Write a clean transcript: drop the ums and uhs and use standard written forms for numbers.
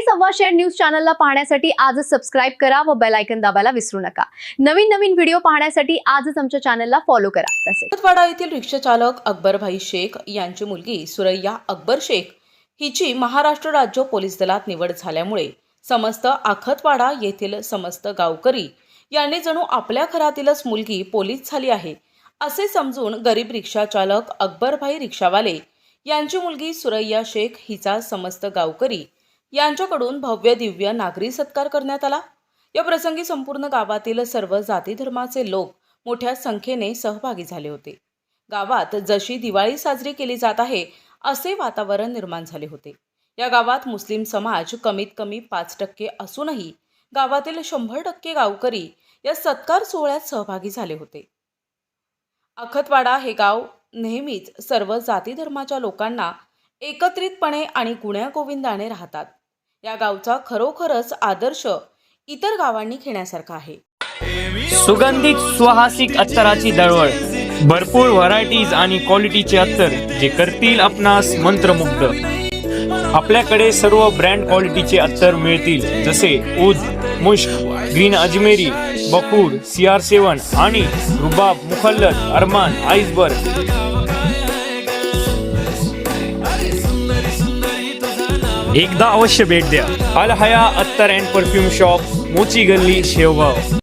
सव्वाशेर news चॅनलला पाहण्यासाठी आजच सबस्क्राइब करा व बेल आयकॉन दाबायला विसरू नका। नवीन व्हिडिओ पाहण्यासाठी आजच आमच्या चॅनलला फॉलो करा। तसेच अखतवाडा येथील रिक्षा चालक अकबरभाई शेख यांची मुलगी सुरैया अकबर शेख हिची महाराष्ट्र राज्य पोलीस दलात निवड झाल्यामुळे समस्त अखतवाडा येथील समस्त गावकरी यांनी जणू आपल्या घरातीलच मुलगी पोलीस झाली आहे असे समजून गरीब रिक्षा चालक अकबरभाई रिक्षावाले यांची मुलगी सुरैया शेख हिचा समस्त गावकरी यांच्याकडून भव्य दिव्य नागरी सत्कार करण्यात आला। या प्रसंगी संपूर्ण गावातील सर्व जाती धर्माचे लोक मोठ्या संख्येने सहभागी झाले होते। गावात जशी दिवाळी साजरी केली जात आहे असे वातावरण निर्माण झाले होते। या गावात मुस्लिम समाज कमीत कमी 5% असूनही गावातील 100% गावकरी या सत्कार सोहळ्यात सहभागी झाले होते। अखतवाडा हे गाव नेहमीच सर्व जाती धर्माच्या लोकांना एकत्रितपणे आणि गुण्यागोविंदाने राहतात। या गावचा खरोखरच आदर्श इतर गावांनी घेण्यासारखा आहे। सुगंधित सुवासिक अत्तराची दळवळ, भरपूर व्हरायटीज आणि क्वालिटीचे अत्तर जे करतील आपणास मंत्रमुग्ध। आपल्याकडे सर्व ब्रँड क्वालिटीचे अत्तर मिळतील, जसे उद, मुश्क, ग्रीन अजमेरी, बकूर, CR7 आणि रुबाब, मुखल्लद, अरमान, आइसबर्ग। एकदा अवश्य भेट द्या। अल हया अत्तर अँड परफ्यूम शॉप, मोची गल्ली, शेवगाव।